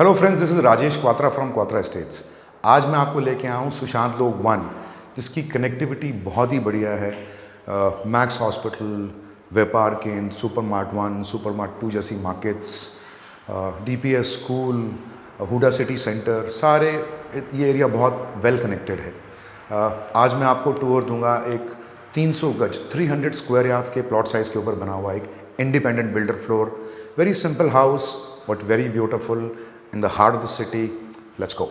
Hello friends, this is Rajesh Kwatra from Kwatra estates. आज मैं आपको लेके आया हूँ सुशांत लोक 1, जिसकी कनेक्टिविटी बहुत ही बढ़िया है। मैक्स हॉस्पिटल, व्यापार केंद्र, सुपर मार्ट 1, सुपर मार्ट 2 जैसी markets, DPS school, Huda city centre, सारे ये एरिया बहुत वेल कनेक्टेड है। आज मैं आपको टूर दूंगा एक 300 गज 300 स्क्वायर यार्ड्स के प्लॉट साइज के ऊपर बना हुआ एक independent builder floor, very simple house but very beautiful in the heart of the city. Let's go.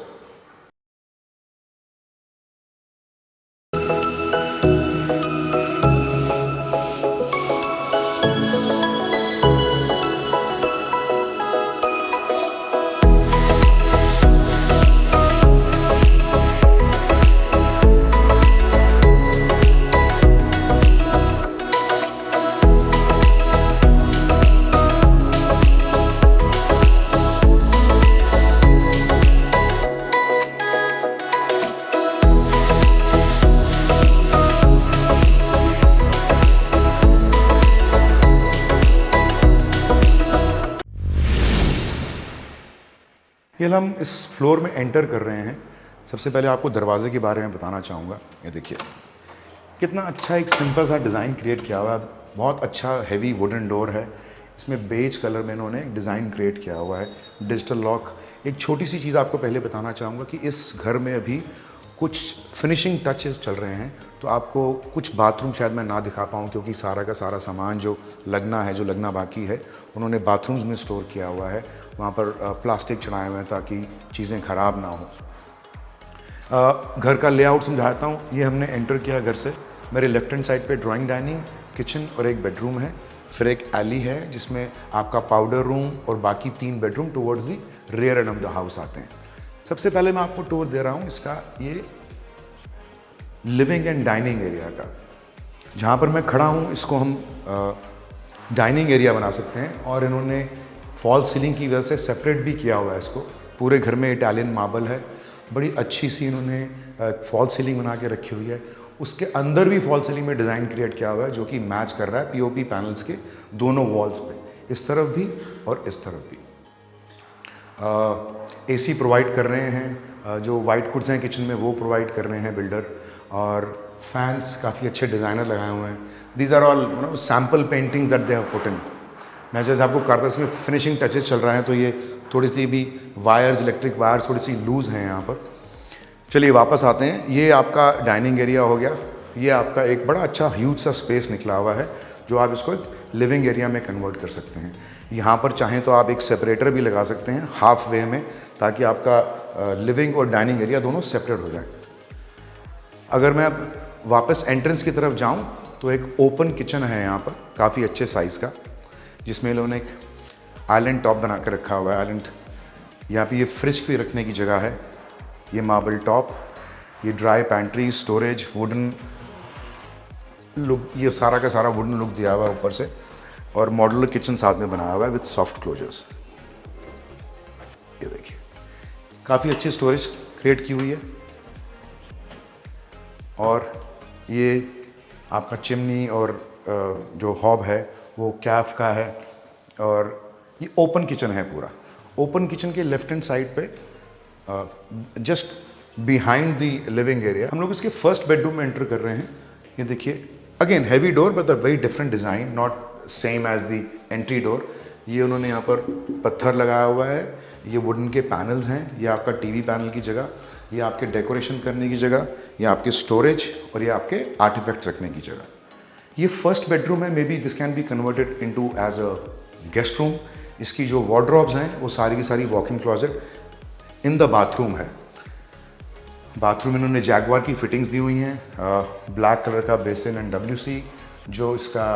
ये हम इस फ्लोर में एंटर कर रहे हैं। सबसे पहले आपको दरवाजे के बारे में बताना चाहूँगा। ये देखिए कितना अच्छा एक सिंपल सा डिज़ाइन क्रिएट किया हुआ है। बहुत अच्छा हैवी वुडन डोर है। इसमें बेज कलर में इन्होंने एक डिज़ाइन क्रिएट किया हुआ है, डिजिटल लॉक। एक छोटी सी चीज़ आपको पहले बताना चाहूँगा कि इस घर में अभी कुछ फिनिशिंग टचेस चल रहे हैं, तो आपको कुछ बाथरूम शायद मैं ना दिखा पाऊँ, क्योंकि सारा का सारा सामान जो लगना बाकी है उन्होंने बाथरूम्स में स्टोर किया हुआ है। वहाँ पर प्लास्टिक चढ़ाए हुए हैं ताकि चीज़ें ख़राब ना हो। घर का लेआउट समझाता हूँ। ये हमने एंटर किया घर से। मेरे लेफ्ट हैंड साइड पे ड्राइंग डाइनिंग, किचन और एक बेडरूम है। फिर एक एली है जिसमें आपका पाउडर रूम और बाकी 3 bedroom towards the rear and of the house आते हैं। सबसे पहले मैं आपको टूर दे रहा हूँ इसका ये लिविंग एंड डाइनिंग एरिया का। जहाँ पर मैं खड़ा हूँ इसको हम डाइनिंग एरिया बना सकते हैं, और इन्होंने फॉल सीलिंग की वजह से सेपरेट भी किया हुआ है इसको। पूरे घर में इटालियन मार्बल है, बड़ी अच्छी सी इन्होंने फॉल सीलिंग बना के रखी हुई है। उसके अंदर भी फॉल सीलिंग में डिज़ाइन क्रिएट किया हुआ है जो कि मैच कर रहा है पीओपी पैनल्स के दोनों वॉल्स पे, इस तरफ भी और इस तरफ भी। एसी प्रोवाइड कर रहे हैं, जो वाइट गुड्स हैं किचन में वो प्रोवाइड कर रहे हैं बिल्डर, और फैंस काफ़ी अच्छे डिज़ाइनर लगाए हुए हैं। These are all sample paintings that they have put in. मैं जैसे आपको करता इसमें फिनिशिंग टचेस चल रहे हैं, तो ये थोड़ी सी भी वायर्स, इलेक्ट्रिक वायर्स थोड़ी सी लूज़ हैं यहाँ पर। चलिए वापस आते हैं। ये आपका डाइनिंग एरिया हो गया। ये आपका एक बड़ा अच्छा ह्यूज सा स्पेस निकला हुआ है जो आप इसको एक लिविंग एरिया में कन्वर्ट कर सकते हैं। यहाँ पर चाहें तो आप एक सेपरेटर भी लगा सकते हैं हाफ वे में, ताकि आपका लिविंग और डाइनिंग एरिया दोनों सेपरेट हो जाए। अगर मैं अब वापस एंट्रेंस की तरफ जाऊँ तो एक ओपन किचन है यहाँ पर काफ़ी अच्छे साइज़ का, जिसमें इन्होंने एक आइलैंड टॉप बना कर रखा हुआ है। आइलैंड, यहाँ पे ये फ्रिज भी रखने की जगह है। ये मार्बल टॉप, ये dry pantry, storage, wooden look, ये सारा का सारा वुडन लुक दिया हुआ है ऊपर से, और मॉड्यूलर किचन साथ में बनाया हुआ है विद सॉफ्ट क्लोजर्स। ये देखिए काफ़ी अच्छी स्टोरेज क्रिएट की हुई है। और ये आपका चिमनी और जो हॉब है वो कैफ का है, और ये ओपन किचन है पूरा। ओपन किचन के लेफ्ट हैंड साइड पे just behind the living area हम लोग इसके फर्स्ट बेडरूम में एंटर कर रहे हैं। ये देखिए again heavy door but a very different design, not same as the entry door. ये उन्होंने यहाँ पर पत्थर लगाया हुआ है, ये वुडन के पैनल्स हैं, ये आपका टीवी पैनल की जगह, ये आपके डेकोरेशन करने की जगह, ये आपके स्टोरेज, और ये आपके आर्टिफैक्ट रखने की जगह। ये फर्स्ट बेडरूम है। Maybe this can be converted into as a guest room. इसकी जो वार्डरोब्स हैं वो सारी की सारी walk in closet in the bathroom है। बाथरूम इन्होंने जैगवार की फिटिंग्स दी हुई हैं, ब्लैक कलर का बेसिन एंड WC। जो इसका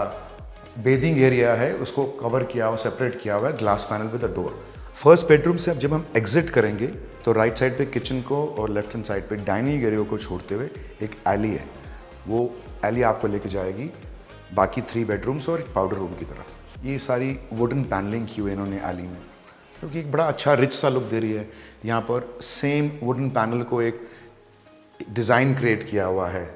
बेदिंग एरिया है उसको कवर किया हुआ, सेपरेट किया हुआ है glass panel with a door. First bedroom से अब जब हम एग्जिट करेंगे तो राइट साइड पे किचन को और लेफ्ट हैंड साइड पे डाइनिंग एरिया को छोड़ते हुए एक एली है। वो एली आपको लेके जाएगी बाकी 3 बेडरूम्स और एक पाउडर रूम की तरफ। ये सारी वुडन पैनलिंग की हुई है इन्होंने एली में, क्योंकि एक बड़ा अच्छा रिच सा लुक दे रही है। यहाँ पर सेम वुडन पैनल को एक डिज़ाइन क्रिएट किया हुआ है।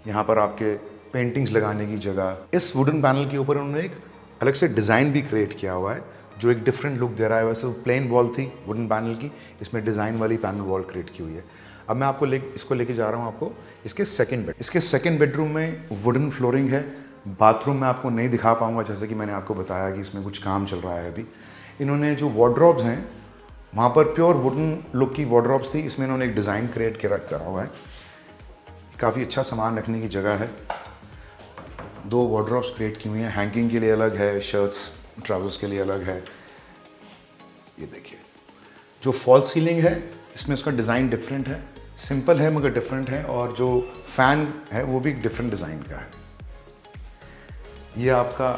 यहाँ पर आपके पेंटिंग्स लगाने की जगह, इस वुडन पैनल के ऊपर उन्होंने एक अलग से डिज़ाइन भी क्रिएट किया हुआ है जो एक डिफरेंट लुक दे रहा है। वैसे प्लेन वॉल थी वुडन पैनल की, इसमें डिज़ाइन वाली पैनल वॉल क्रिएट की हुई है। अब मैं आपको इसको लेके जा रहा हूँ आपको इसके सेकंड बेडरूम में वुडन फ्लोरिंग है। बाथरूम में आपको नहीं दिखा पाऊंगा, जैसे कि मैंने आपको बताया कि इसमें कुछ काम चल रहा है अभी। इन्होंने जो वार्डरोब्स हैं वहाँ पर प्योर वुडन लुक की वार्डरोब्स थी, इसमें इन्होंने एक डिज़ाइन क्रिएट करा हुआ है। काफ़ी अच्छा सामान रखने की जगह है। 2 वार्डरोब्स क्रिएट की हुई हैं, हैंगिंग के लिए अलग है, शर्ट्स ट्राउजर्स के लिए अलग है। ये देखिए जो फॉल सीलिंग है इसमें उसका डिज़ाइन डिफरेंट है, सिंपल है मगर डिफरेंट है। और जो फैन है वो भी डिफरेंट डिज़ाइन का है। ये आपका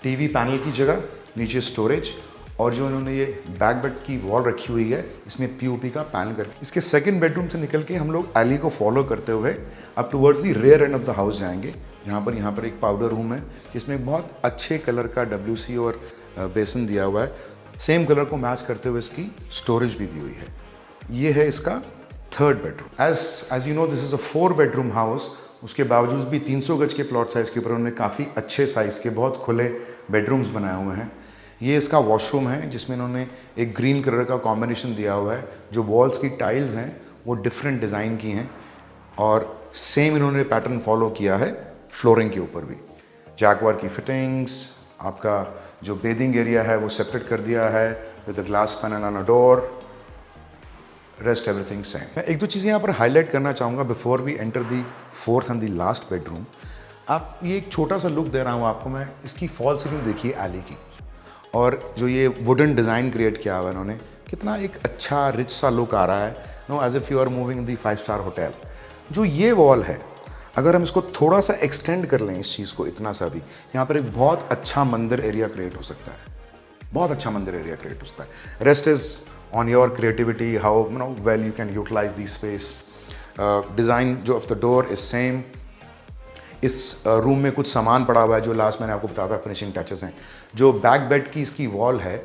टीवी पैनल की जगह, नीचे स्टोरेज, और जो इन्होंने ये बैक बेड की वॉल रखी हुई है इसमें पीओपी का पैनल करके। इसके सेकंड बेडरूम से निकल के हम लोग एली को फॉलो करते हुए अब towards the rear end of the house जाएंगे। यहाँ पर एक पाउडर रूम है जिसमें एक बहुत अच्छे कलर का WC और बेसन दिया हुआ है। सेम कलर को मैच करते हुए इसकी स्टोरेज भी दी हुई है। ये है इसका third bedroom. As you know this is a 4 bedroom house. उसके बावजूद भी 300 गज के प्लॉट साइज़ के ऊपर उन्होंने काफ़ी अच्छे साइज़ के बहुत खुले बेडरूम्स बनाए हुए हैं। ये इसका वॉशरूम है जिसमें इन्होंने एक ग्रीन कलर का कॉम्बिनेशन दिया हुआ है। जो वॉल्स की टाइल्स हैं वो डिफरेंट डिज़ाइन की हैं और सेम इन्होंने पैटर्न फॉलो किया है फ्लोरिंग के ऊपर भी। जैगवार की फिटिंग्स, आपका जो बेदिंग एरिया है वो सेपरेट कर दिया है with the glass panel on a door, rest everything same. मैं 1-2 चीज़ें यहाँ पर हाईलाइट करना चाहूँगा before we enter the fourth and the last bedroom. आप ये एक छोटा सा लुक दे रहा हूँ आपको मैं, इसकी फॉल सीलिंग देखिए एली की, और जो ये वुडन डिज़ाइन क्रिएट किया हुआ है इन्होंने, कितना एक अच्छा रिच सा लुक आ रहा है, no as if you are moving in the 5 star hotel. जो ये वॉल है अगर हम इसको थोड़ा सा एक्सटेंड कर लें इस चीज़ को इतना सा भी, यहाँ पर एक बहुत अच्छा मंदिर एरिया क्रिएट हो सकता है, बहुत अच्छा मंदिर एरिया क्रिएट हो सकता है। Rest is on your creativity, how well you can utilize the space. Design जो of the door is same. इस रूम में कुछ सामान पड़ा हुआ है जो लास्ट मैंने आपको बताया था फिनिशिंग टचेस हैं। जो बैक बेड की इसकी वॉल है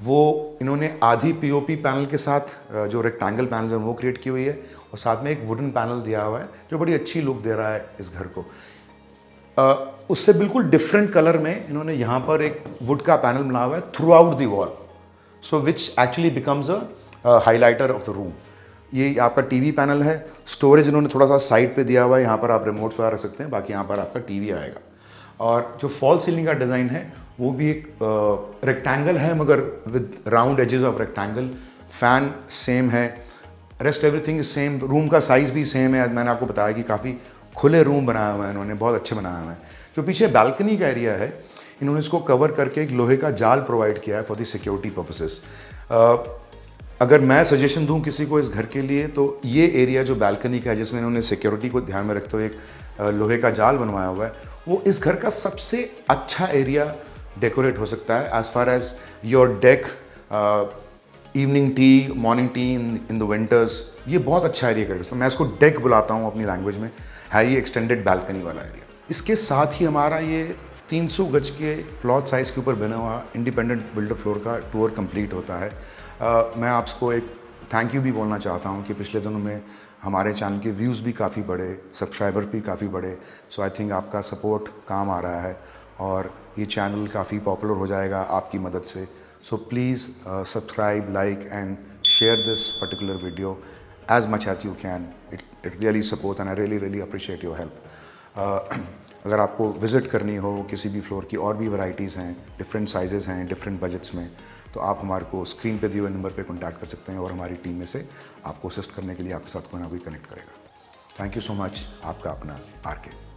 वो इन्होंने आधी पीओपी पैनल के साथ जो रेक्टेंगल पैनल्स हैं वो क्रिएट की हुई है, और साथ में एक वुडन पैनल दिया हुआ है जो बड़ी अच्छी लुक दे रहा है इस घर को। उससे बिल्कुल डिफरेंट कलर में इन्होंने यहाँ पर एक वुड का पैनल बनाया हुआ है through out the wall, so which actually becomes a highlighter of the room. ये आपका टीवी पैनल है। स्टोरेज इन्होंने थोड़ा सा साइड पे दिया हुआ है, यहाँ पर आप रिमोट वगैरह रख सकते हैं, बाकी यहाँ पर आपका टीवी आएगा। और जो फॉल सीलिंग का डिज़ाइन है वो भी एक रेक्टेंगल है मगर with round edges of rectangle. Fan same है, rest everything is same. Room का साइज़ भी सेम है। मैंने आपको बताया कि काफ़ी खुले रूम बनाए हुए हैं इन्होंने, बहुत अच्छे बनाए हुए हैं। जो पीछे बैल्कनी का एरिया है इन्होंने इसको कवर करके एक लोहे का जाल प्रोवाइड किया है फॉर द सिक्योरिटी पर्पसेस। अगर मैं सजेशन दूं किसी को इस घर के लिए तो ये एरिया जो बैल्कनी का है जिसमें इन्होंने सिक्योरिटी को ध्यान में रखते हुए एक लोहे का जाल बनवाया हुआ है, वो इस घर का सबसे अच्छा एरिया डेकोरेट हो सकता है as far as your deck, evening tea, morning tea in the winters. ये बहुत अच्छा एरिया करेगा, तो मैं इसको डेक बुलाता हूँ अपनी लैंग्वेज में। है ये एक्सटेंडेड बैल्कनी वाला एरिया। इसके साथ ही हमारा ये 300 गज के प्लॉट साइज़ के ऊपर बना हुआ इंडिपेंडेंट बिल्डर फ्लोर का टूर कंप्लीट होता है। मैं आपको एक थैंक यू भी बोलना चाहता हूँ कि पिछले दिनों में हमारे चैनल के व्यूज़ भी काफ़ी बढ़े, सब्सक्राइबर भी काफ़ी बढ़े। सो आई थिंक आपका सपोर्ट काम आ रहा है और ये चैनल काफ़ी पॉपुलर हो जाएगा आपकी मदद से। So please subscribe, like and share this particular video as much as you can. It really supports and I really appreciate your help. अगर आपको विज़िट करनी हो किसी भी फ्लोर की, और भी वैराइटीज़ हैं, डिफरेंट साइजेस हैं, डिफरेंट बजट्स में, तो आप हमारे को स्क्रीन पे दिए हुए नंबर पे कॉन्टैक्ट कर सकते हैं और हमारी टीम में से आपको असिस्ट करने के लिए आपके साथ कोई ना कोई कनेक्ट करेगा। Thank you so much. आपका अपना RK।